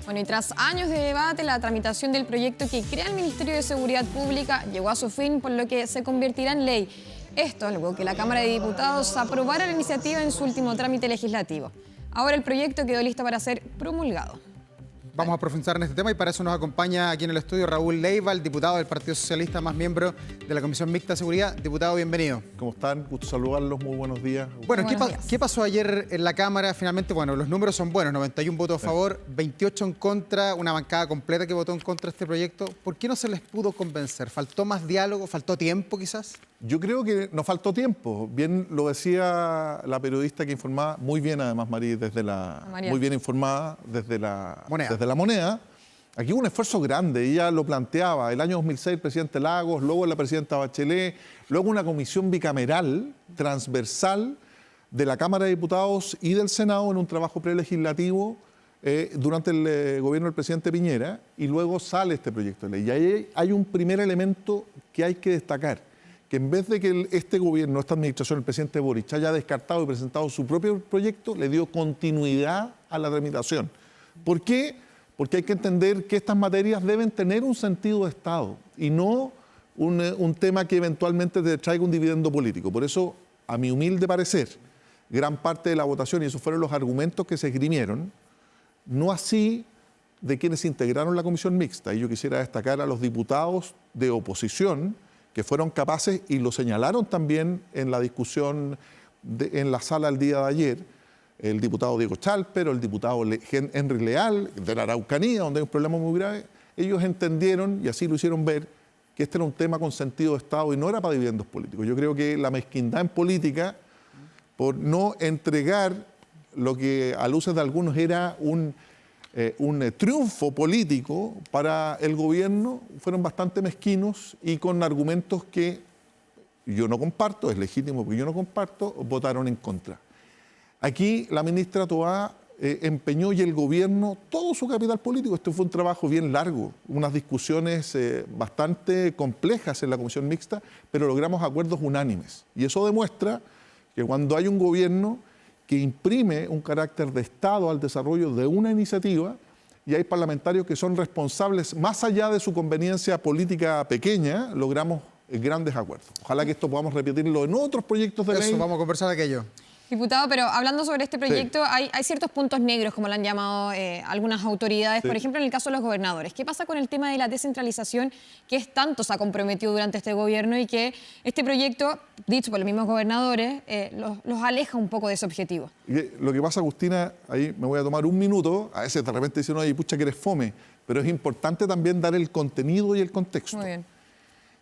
Bueno, y tras años de debate, la tramitación del proyecto que crea el Ministerio de Seguridad Pública llegó a su fin, por lo que se convertirá en ley. Esto luego que la Cámara de Diputados aprobara la iniciativa en su último trámite legislativo. Ahora el proyecto quedó listo para ser promulgado. Vamos a profundizar en este tema y para eso nos acompaña aquí en el estudio Raúl Leiva, el diputado del Partido Socialista, más miembro de la Comisión Mixta de Seguridad. Diputado, bienvenido. ¿Cómo están? Gusto saludarlos, muy buenos días. Bueno, Buenos días. ¿qué pasó ayer en la Cámara? Finalmente, bueno, los números son buenos, 91 votos a favor, 28 en contra, una bancada completa que votó en contra de este proyecto. ¿Por qué no se les pudo convencer? ¿Faltó más diálogo? ¿Faltó tiempo quizás? Yo creo que nos faltó tiempo. Bien lo decía la periodista que informaba, muy bien además, María, muy bien informada desde la Moneda. Aquí hubo un esfuerzo grande, ella lo planteaba, el año 2006 el presidente Lagos, luego la presidenta Bachelet, luego una comisión bicameral, transversal, de la Cámara de Diputados y del Senado en un trabajo prelegislativo durante el gobierno del presidente Piñera, y luego sale este proyecto de ley. Y ahí hay un primer elemento que hay que destacar, que en vez de que este gobierno, esta administración, el presidente Boric, haya descartado y presentado su propio proyecto, le dio continuidad a la tramitación. ¿Por qué? Porque hay que entender que estas materias deben tener un sentido de Estado y no un tema que eventualmente te traiga un dividendo político. Por eso, a mi humilde parecer, gran parte de la votación, y esos fueron los argumentos que se esgrimieron, no así de quienes integraron la comisión mixta. Y yo quisiera destacar a los diputados de oposición que fueron capaces, y lo señalaron también en la discusión en la sala el día de ayer, el diputado Diego Chalper, el diputado Henry Leal, de la Araucanía, donde hay un problema muy grave. Ellos entendieron, y así lo hicieron ver, que este era un tema con sentido de Estado y no era para dividendos políticos. Yo creo que la mezquindad en política, por no entregar lo que a luces de algunos era un triunfo político para el gobierno, fueron bastante mezquinos y con argumentos que yo no comparto, es legítimo porque yo no comparto, votaron en contra. Aquí la ministra Toá empeñó, y el gobierno, todo su capital político. Esto fue un trabajo bien largo, unas discusiones bastante complejas en la comisión mixta, pero logramos acuerdos unánimes. Y eso demuestra que cuando hay un gobierno que imprime un carácter de Estado al desarrollo de una iniciativa, y hay parlamentarios que son responsables, más allá de su conveniencia política pequeña, logramos grandes acuerdos. Ojalá que esto podamos repetirlo en otros proyectos de ley. Eso, vamos a conversar de aquello. Diputado, pero hablando sobre este proyecto, sí, hay ciertos puntos negros, como lo han llamado algunas autoridades, sí. Por ejemplo, en el caso de los gobernadores. ¿Qué pasa con el tema de la descentralización que tanto se ha comprometido durante este gobierno y que este proyecto, dicho por los mismos gobernadores, los aleja un poco de ese objetivo? Lo que pasa, Agustina, ahí me voy a tomar un minuto, a veces de repente dicen, oye, pucha que eres fome, pero es importante también dar el contenido y el contexto. Muy bien.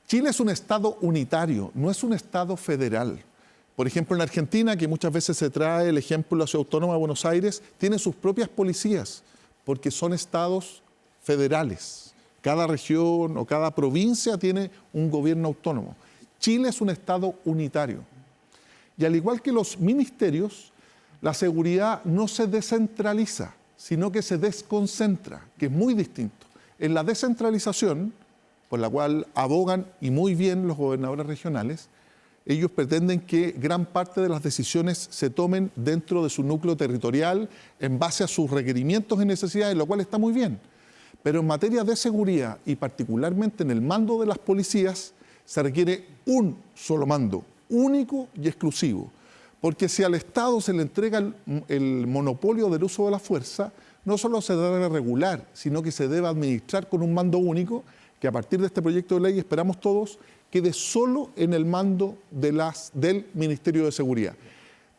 Chile es un Estado unitario, no es un Estado federal. Por ejemplo, en Argentina, que muchas veces se trae el ejemplo de la Ciudad Autónoma de Buenos Aires, tiene sus propias policías, porque son estados federales. Cada región o cada provincia tiene un gobierno autónomo. Chile es un Estado unitario. Y al igual que los ministerios, la seguridad no se descentraliza, sino que se desconcentra, que es muy distinto. En la descentralización, por la cual abogan y muy bien los gobernadores regionales, ellos pretenden que gran parte de las decisiones se tomen dentro de su núcleo territorial en base a sus requerimientos y necesidades, lo cual está muy bien. Pero en materia de seguridad y particularmente en el mando de las policías se requiere un solo mando, único y exclusivo. Porque si al Estado se le entrega el monopolio del uso de la fuerza, no solo se debe regular, sino que se debe administrar con un mando único, que a partir de este proyecto de ley esperamos todos quede solo en el mando del Ministerio de Seguridad.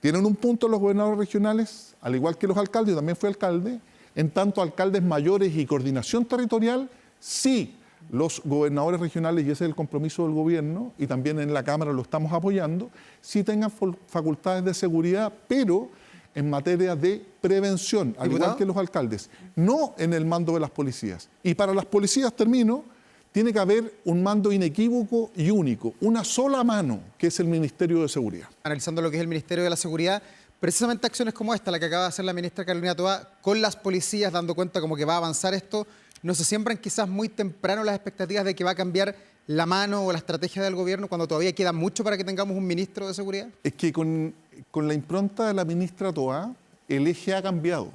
Tienen un punto los gobernadores regionales, al igual que los alcaldes, yo también fui alcalde, en tanto alcaldes mayores y coordinación territorial, sí, los gobernadores regionales, y ese es el compromiso del gobierno, y también en la Cámara lo estamos apoyando, sí tengan facultades de seguridad, pero en materia de prevención, al igual que los alcaldes, no en el mando de las policías. Y para las policías, termino, tiene que haber un mando inequívoco y único, una sola mano, que es el Ministerio de Seguridad. Analizando lo que es el Ministerio de la Seguridad, precisamente acciones como esta, la que acaba de hacer la ministra Carolina Toá, con las policías, dando cuenta como que va a avanzar esto, ¿no se siembran quizás muy temprano las expectativas de que va a cambiar la mano o la estrategia del gobierno cuando todavía queda mucho para que tengamos un ministro de Seguridad? Es que con la impronta de la ministra Toá, el eje ha cambiado.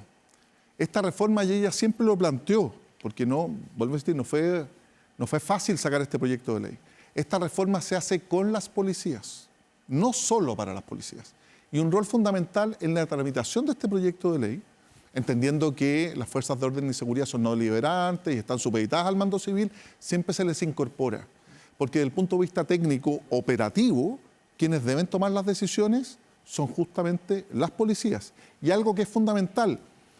Esta reforma, y ella siempre lo planteó, porque vuelvo a decir, no fue fácil sacar este proyecto de ley. Esta reforma se hace con las policías, no solo para las policías. Y un rol fundamental en la tramitación de este proyecto de ley, entendiendo que las fuerzas de orden y seguridad son no deliberantes y están supeditadas al mando civil, siempre se les incorpora. Porque desde el punto de vista técnico, operativo, quienes deben tomar las decisiones son justamente las policías. Y algo que es fundamental,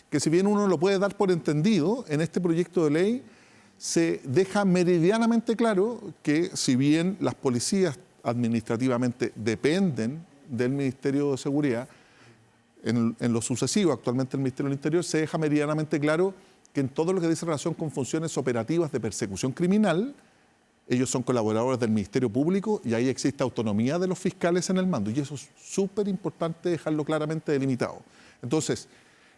que si bien uno lo puede dar por entendido, en este proyecto de ley se deja meridianamente claro que si bien las policías administrativamente dependen del Ministerio de Seguridad, en lo sucesivo, actualmente el Ministerio del Interior, se deja meridianamente claro que en todo lo que dice relación con funciones operativas de persecución criminal, ellos son colaboradores del Ministerio Público y ahí existe autonomía de los fiscales en el mando. Y eso es súper importante dejarlo claramente delimitado. Entonces,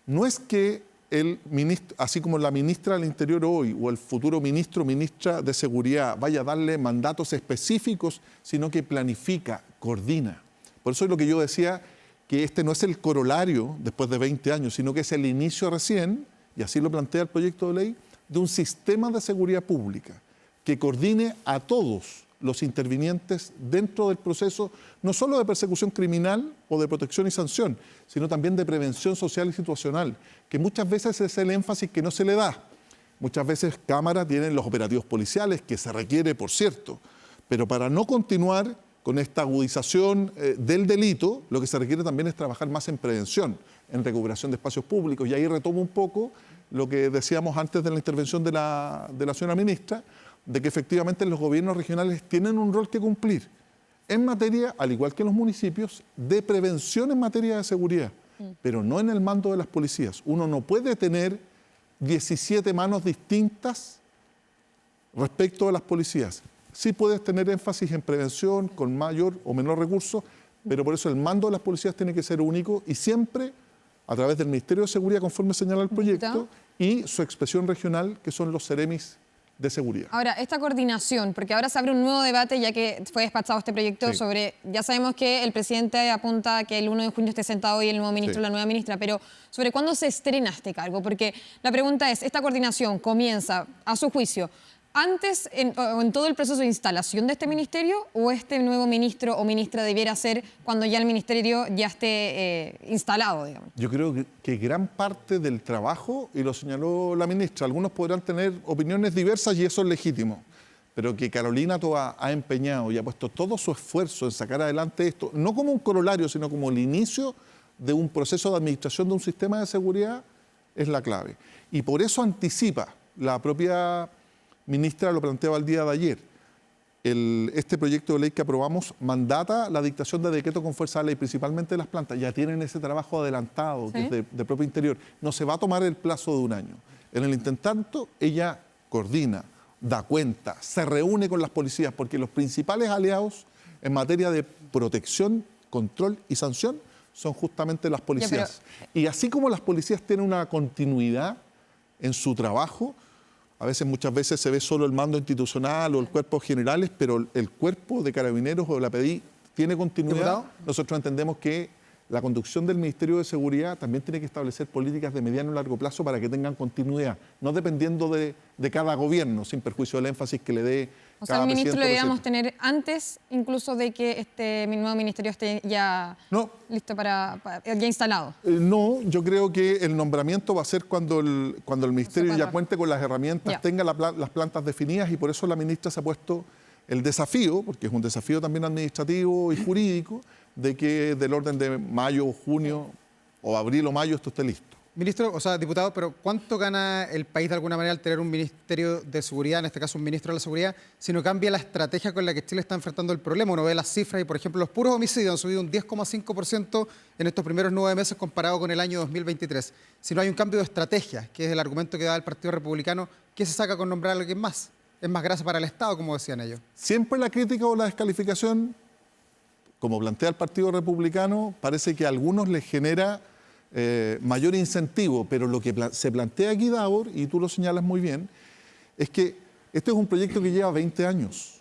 no es que el ministro, así como la ministra del Interior hoy o el futuro ministro o ministra de Seguridad vaya a darle mandatos específicos, sino que planifica, coordina. Por eso es lo que yo decía, que este no es el corolario después de 20 años, sino que es el inicio recién, y así lo plantea el proyecto de ley, de un sistema de seguridad pública que coordine a todos los intervinientes dentro del proceso, no solo de persecución criminal o de protección y sanción, sino también de prevención social y situacional, que muchas veces es el énfasis que no se le da. Muchas veces cámaras tienen los operativos policiales, que se requiere, por cierto, pero para no continuar con esta agudización del delito, lo que se requiere también es trabajar más en prevención, en recuperación de espacios públicos. Y ahí retomo un poco lo que decíamos antes de la intervención de la señora ministra, de que efectivamente los gobiernos regionales tienen un rol que cumplir en materia, al igual que los municipios, de prevención en materia de seguridad, pero no en el mando de las policías. Uno no puede tener 17 manos distintas respecto de las policías. Sí puedes tener énfasis en prevención con mayor o menor recursos, pero por eso el mando de las policías tiene que ser único y siempre a través del Ministerio de Seguridad, conforme señala el proyecto, y su expresión regional, que son los Ceremis de seguridad. Ahora, esta coordinación, porque ahora se abre un nuevo debate ya que fue despachado este proyecto sobre, ya sabemos que el presidente apunta a que el 1 de junio esté sentado hoy el nuevo ministro o la nueva ministra, pero ¿sobre cuándo se estrena este cargo? Porque la pregunta es, ¿esta coordinación comienza, a su juicio, antes en todo el proceso de instalación de este ministerio o este nuevo ministro o ministra debiera ser cuando ya el ministerio ya esté instalado, digamos? Yo creo que gran parte del trabajo, y lo señaló la ministra, algunos podrán tener opiniones diversas y eso es legítimo, pero que Carolina Toá ha empeñado y ha puesto todo su esfuerzo en sacar adelante esto, no como un corolario, sino como el inicio de un proceso de administración de un sistema de seguridad, es la clave. Y por eso anticipa la propia ministra, lo planteaba el día de ayer. Este proyecto de ley que aprobamos mandata la dictación de decreto con fuerza de ley, principalmente de las plantas. Ya tienen ese trabajo adelantado, que es de propio interior. No se va a tomar el plazo de un año. En el intentanto, ella coordina, da cuenta, se reúne con las policías, porque los principales aliados en materia de protección, control y sanción son justamente las policías. Y así como las policías tienen una continuidad en su trabajo, a veces, muchas veces se ve solo el mando institucional o el cuerpo generales, pero el cuerpo de carabineros o de la PDI tiene continuidad. ¿Diputado? Nosotros entendemos que la conducción del Ministerio de Seguridad también tiene que establecer políticas de mediano y largo plazo para que tengan continuidad, no dependiendo de cada gobierno, sin perjuicio del énfasis que le dé o sea, el ministro lo deberíamos tener antes incluso de que este nuevo ministerio esté ya listo ya instalado. No, yo creo que el nombramiento va a ser cuando el ministerio ya cuente con las herramientas, tenga las plantas definidas, y por eso la ministra se ha puesto el desafío, porque es un desafío también administrativo y jurídico, de que del orden de mayo, junio o abril o mayo esto esté listo. Ministro, o sea, diputado, pero ¿cuánto gana el país de alguna manera al tener un Ministerio de Seguridad, en este caso un ministro de la Seguridad, si no cambia la estrategia con la que Chile está enfrentando el problema? Uno ve las cifras y, por ejemplo, los puros homicidios han subido un 10,5% en estos primeros 9 meses comparado con el año 2023. Si no hay un cambio de estrategia, que es el argumento que da el Partido Republicano, ¿qué se saca con nombrar a alguien más? Es más grasa para el Estado, como decían ellos. Siempre la crítica o la descalificación, como plantea el Partido Republicano, parece que a algunos les genera mayor incentivo, pero lo que se plantea aquí, Davor, y tú lo señalas muy bien, es que este es un proyecto que lleva 20 años.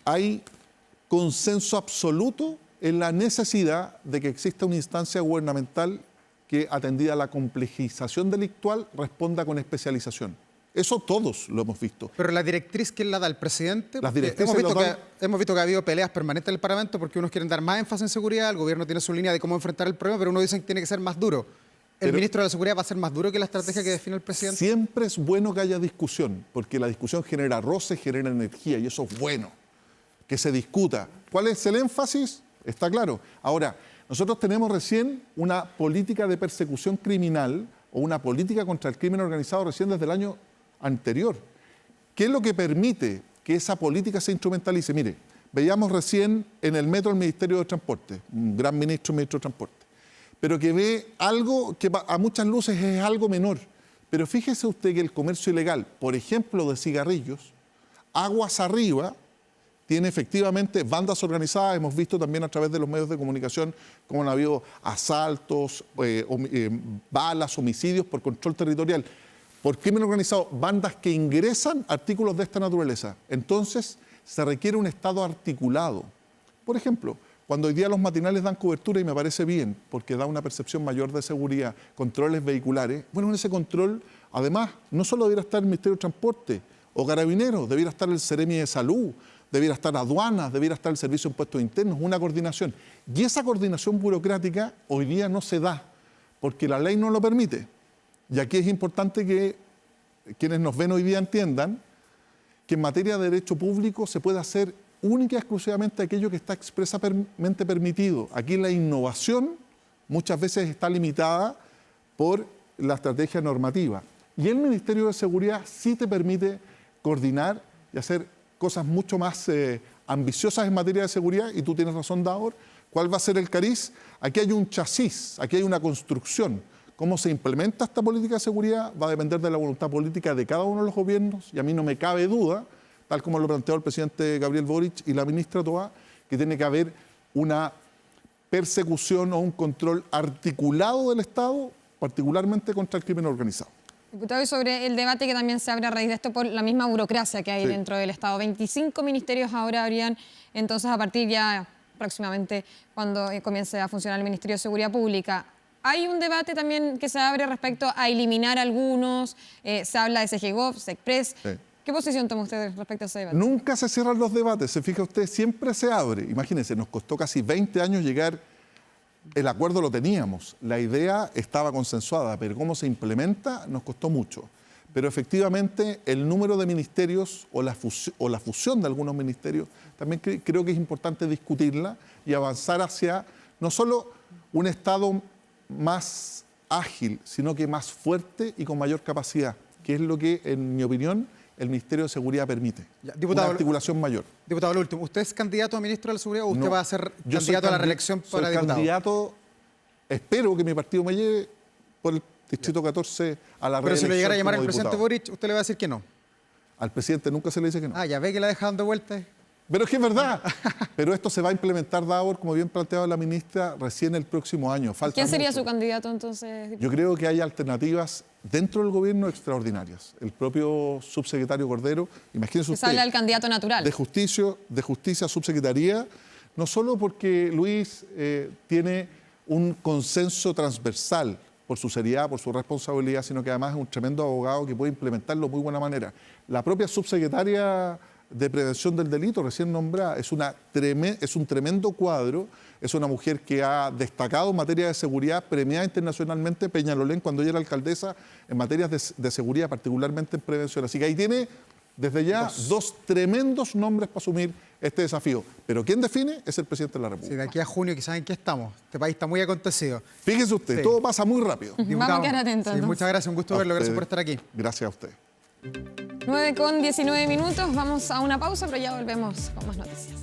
Hay consenso absoluto en la necesidad de que exista una instancia gubernamental que, atendida la complejización delictual, responda con especialización. Eso todos lo hemos visto. Pero la directriz, ¿quién la da? ¿El presidente? Las directrices hemos visto que ha habido peleas permanentes en el Parlamento porque unos quieren dar más énfasis en seguridad, el gobierno tiene su línea de cómo enfrentar el problema, pero uno dice que tiene que ser más duro. ¿El ministro de la Seguridad va a ser más duro que la estrategia que define el presidente? Siempre es bueno que haya discusión, porque la discusión genera roce, genera energía, y eso es bueno, que se discuta. ¿Cuál es el énfasis? Está claro. Ahora, nosotros tenemos recién una política de persecución criminal o una política contra el crimen organizado recién desde el año anterior. ¿Qué es lo que permite que esa política se instrumentalice? Mire, veíamos recién en el metro el Ministerio de Transporte, un gran ministro de Transporte, pero que ve algo que a muchas luces es algo menor. Pero fíjese usted que el comercio ilegal, por ejemplo, de cigarrillos, aguas arriba, tiene efectivamente bandas organizadas. Hemos visto también a través de los medios de comunicación cómo han habido asaltos, balas, homicidios por control territorial, por crimen organizado, bandas que ingresan artículos de esta naturaleza. Entonces, se requiere un Estado articulado. Por ejemplo, cuando hoy día los matinales dan cobertura, y me parece bien, porque da una percepción mayor de seguridad, controles vehiculares, bueno, en ese control, además, no solo debiera estar el Ministerio de Transporte o Carabineros, debiera estar el Seremi de Salud, debiera estar Aduanas, debiera estar el Servicio de Impuestos Internos, una coordinación. Y esa coordinación burocrática hoy día no se da, porque la ley no lo permite. Y aquí es importante que quienes nos ven hoy día entiendan que en materia de derecho público se puede hacer única y exclusivamente aquello que está expresamente permitido. Aquí la innovación muchas veces está limitada por la estrategia normativa. Y el Ministerio de Seguridad sí te permite coordinar y hacer cosas mucho más ambiciosas en materia de seguridad, y tú tienes razón, Davor. ¿Cuál va a ser el cariz? Aquí hay un chasis, aquí hay una construcción. Cómo se implementa esta política de seguridad va a depender de la voluntad política de cada uno de los gobiernos, y a mí no me cabe duda, tal como lo planteó el presidente Gabriel Boric y la ministra Toá, que tiene que haber una persecución o un control articulado del Estado, particularmente contra el crimen organizado. Diputado, y sobre el debate que también se abre a raíz de esto por la misma burocracia que hay dentro del Estado. 25 ministerios ahora habrían, entonces, a partir ya próximamente, cuando comience a funcionar el Ministerio de Seguridad Pública. Hay un debate también que se abre respecto a eliminar algunos, se habla de CGGov, SECPRES. Sí. ¿Qué posición toma usted respecto a ese debate? Nunca se cierran los debates, se fija usted, siempre se abre. Imagínense, nos costó casi 20 años llegar, el acuerdo lo teníamos, la idea estaba consensuada, pero cómo se implementa nos costó mucho. Pero efectivamente el número de ministerios o la fusión de algunos ministerios, también creo que es importante discutirla y avanzar hacia no solo un Estado más ágil, sino que más fuerte y con mayor capacidad, que es lo que, en mi opinión, el Ministerio de Seguridad permite. Ya, diputado, una articulación mayor. Diputado, lo último, ¿usted es candidato a ministro de la Seguridad o usted va a ser candidato a la reelección para diputado? Soy candidato, espero que mi partido me lleve por el Distrito 14 a la reelección. Pero si lo llegara a llamar el presidente Boric, ¿usted le va a decir que no? Al presidente nunca se le dice que no. Ah, ya ve que la deja dando vueltas. Pero es que es verdad. Pero esto se va a implementar, Davor, como bien planteaba la ministra, recién el próximo año. Falta ¿Quién sería mucho. su candidato entonces? Yo creo que hay alternativas dentro del gobierno extraordinarias. El propio subsecretario Cordero, imagínese usted. Se habla del candidato natural. De justicia subsecretaría, no solo porque Luis tiene un consenso transversal por su seriedad, por su responsabilidad, sino que además es un tremendo abogado que puede implementarlo de muy buena manera. La propia subsecretaria de Prevención del Delito, recién nombrada, es un tremendo cuadro, es una mujer que ha destacado en materia de seguridad, premiada internacionalmente, Peñalolén, cuando ella era alcaldesa, en materias de seguridad, particularmente en prevención. Así que ahí tiene, desde ya, dos tremendos nombres para asumir este desafío. Pero ¿quién define? Es el presidente de la República. Sí, de aquí a junio, quizás en qué estamos. Este país está muy acontecido. Fíjese usted, sí. Todo pasa muy rápido. Vamos a quedar atentos. Sí, muchas gracias, un gusto verlo, gracias por estar aquí. Gracias a usted. 9:19, vamos a una pausa, pero ya volvemos con más noticias.